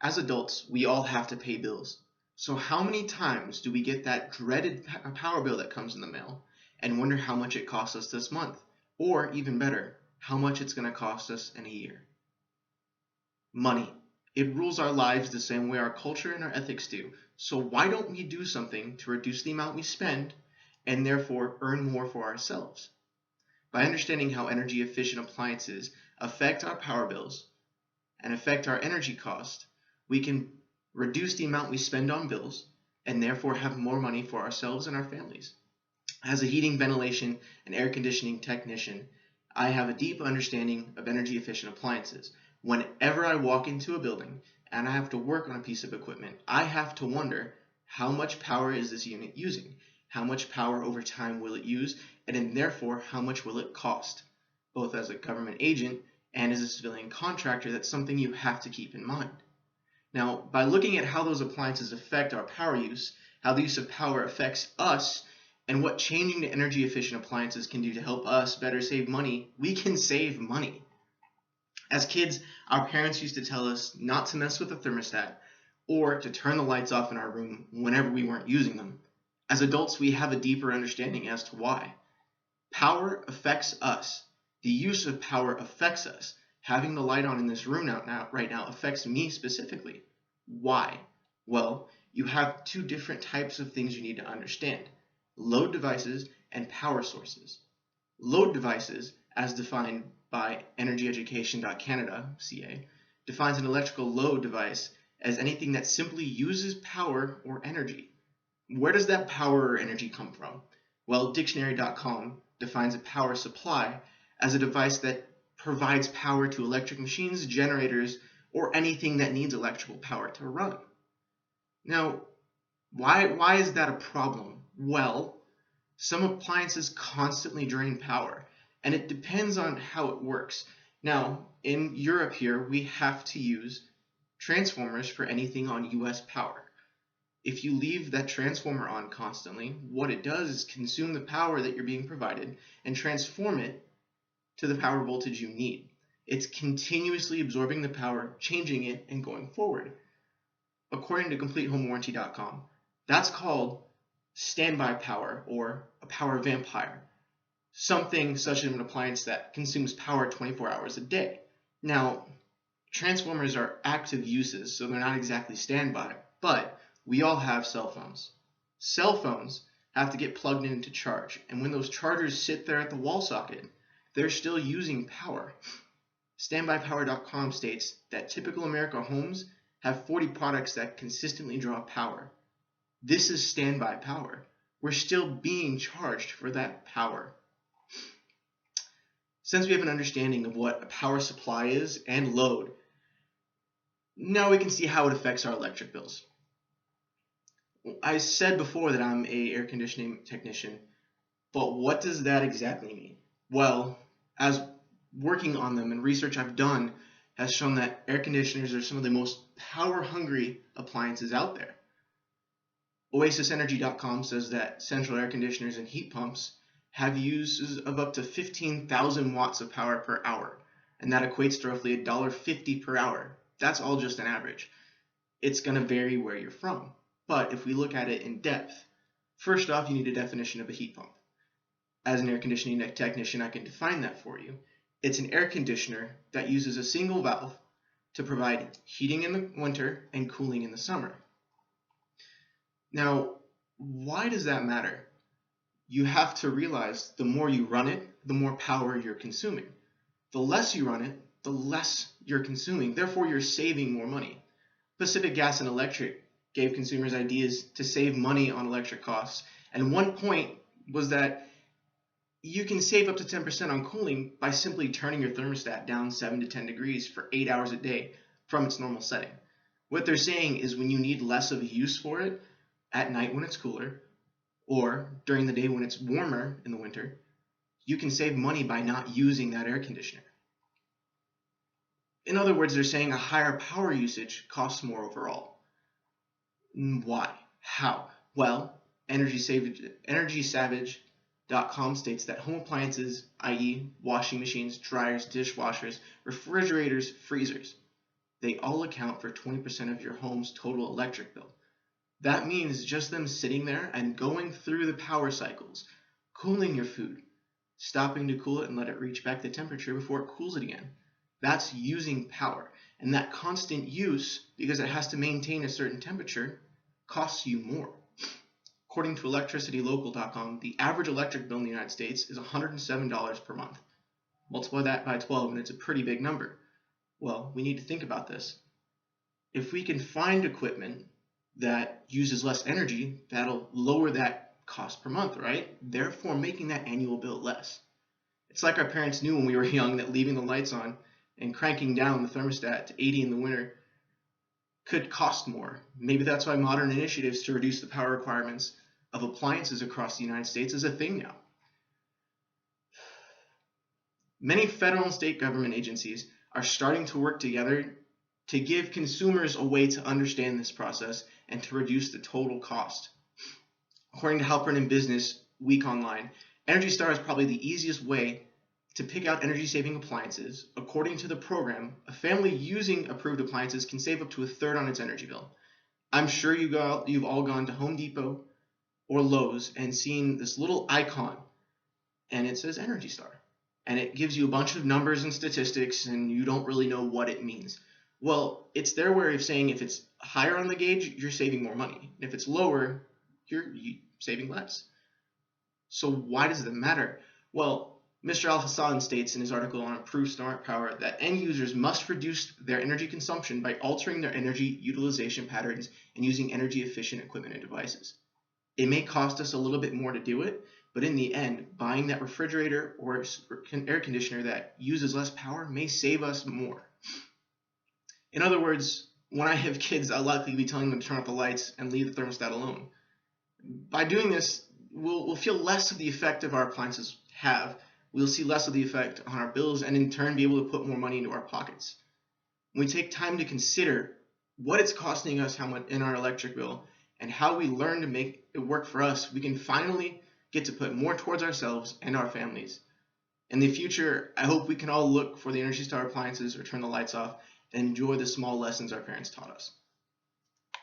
As adults, we all have to pay bills. So how many times do we get that dreaded power bill that comes in the mail and wonder how much it costs us this month? Or even better, how much it's going to cost us in a year? Money. It rules our lives the same way our culture and our ethics do. So why don't we do something to reduce the amount we spend and therefore earn more for ourselves? By understanding how energy efficient appliances affect our power bills and affect our energy cost, we can reduce the amount we spend on bills and therefore have more money for ourselves and our families. As a heating, ventilation, and air conditioning technician, I have a deep understanding of energy efficient appliances. Whenever I walk into a building and I have to work on a piece of equipment, I have to wonder, how much power is this unit using? How much power over time will it use? And then therefore, how much will it cost? Both as a government agent and as a civilian contractor, that's something you have to keep in mind. Now, by looking at how those appliances affect our power use, how the use of power affects us, and what changing to energy efficient appliances can do to help us better save money, we can save money. As kids, our parents used to tell us not to mess with the thermostat or to turn the lights off in our room whenever we weren't using them. As adults, we have a deeper understanding as to why. Power affects us. The use of power affects us. Having the light on in this room right now affects me specifically. Why? Well, you have two different types of things you need to understand: load devices and power sources. Load devices, as defined by EnergyEducation.Canada, CA, defines an electrical load device as anything that simply uses power or energy. Where does that power or energy come from? Well, Dictionary.com defines a power supply as a device that provides power to electric machines, generators, or anything that needs electrical power to run. Now, why is that a problem? Well, some appliances constantly drain power, and it depends on how it works. Now, in Europe here, we have to use transformers for anything on US power. If you leave that transformer on constantly, what it does is consume the power that you're being provided and transform it to the power voltage you need. It's continuously absorbing the power, changing it, and going forward. According to CompleteHomeWarranty.com, that's called standby power, or a power vampire. Something such as an appliance that consumes power 24 hours a day. Now, transformers are active uses, so they're not exactly standby, but we all have cell phones. Cell phones have to get plugged in to charge, and when those chargers sit there at the wall socket, they're still using power. StandbyPower.com states that typical American homes have 40 products that consistently draw power. This is standby power. We're still being charged for that power. Since we have an understanding of what a power supply is and load, now we can see how it affects our electric bills. I said before that I'm an air conditioning technician, but what does that exactly mean? Well, as working on them and research I've done has shown that air conditioners are some of the most power-hungry appliances out there. OasisEnergy.com says that central air conditioners and heat pumps have uses of up to 15,000 watts of power per hour, and that equates to roughly $1.50 per hour. That's all just an average. It's going to vary where you're from. But if we look at it in depth, first off, you need a definition of a heat pump. As an air conditioning technician, I can define that for you. It's an air conditioner that uses a single valve to provide heating in the winter and cooling in the summer. Now, why does that matter? You have to realize the more you run it, the more power you're consuming. The less you run it, the less you're consuming. Therefore, you're saving more money. Pacific Gas and Electric gave consumers ideas to save money on electric costs. And one point was that you can save up to 10% on cooling by simply turning your thermostat down 7 to 10 degrees for 8 hours a day from its normal setting. What they're saying is when you need less of a use for it, at night when it's cooler, or during the day when it's warmer in the winter, you can save money by not using that air conditioner. In other words, they're saying a higher power usage costs more overall. Why? How? Well, EnergySavage.com states that home appliances, i.e. washing machines, dryers, dishwashers, refrigerators, freezers, they all account for 20% of your home's total electric bill. That means just them sitting there and going through the power cycles, cooling your food, stopping to cool it and let it reach back the temperature before it cools it again. That's using power. And that constant use, because it has to maintain a certain temperature, costs you more. According to electricitylocal.com, the average electric bill in the United States is $107 per month. Multiply that by 12 and it's a pretty big number. Well, we need to think about this. If we can find equipment that uses less energy, that'll lower that cost per month, right? Therefore, making that annual bill less. It's like our parents knew when we were young that leaving the lights on and cranking down the thermostat to 80 in the winter could cost more. Maybe that's why modern initiatives to reduce the power requirements of appliances across the United States is a thing now. Many federal and state government agencies are starting to work together to give consumers a way to understand this process and to reduce the total cost. According to Halpern and Business Week Online, Energy Star is probably the easiest way to pick out energy-saving appliances. According to the program, a family using approved appliances can save up to a third on its energy bill. I'm sure you've all gone to Home Depot or Lowe's and seen this little icon, and it says Energy Star. And it gives you a bunch of numbers and statistics, and you don't really know what it means. Well, it's their way of saying if it's higher on the gauge, you're saving more money. If it's lower, you're saving less. So why does it matter? Well, Mr. Al-Hassan states in his article on Improved Smart Power that end users must reduce their energy consumption by altering their energy utilization patterns and using energy-efficient equipment and devices. It may cost us a little bit more to do it, but in the end, buying that refrigerator or air conditioner that uses less power may save us more. In other words, when I have kids, I'll likely be telling them to turn off the lights and leave the thermostat alone. By doing this, we'll feel less of the effect of our appliances have. We'll see less of the effect on our bills and in turn be able to put more money into our pockets. When we take time to consider what it's costing us how much in our electric bill and how we learn to make it work for us, we can finally get to put more towards ourselves and our families. In the future, I hope we can all look for the Energy Star appliances or turn the lights off and enjoy the small lessons our parents taught us.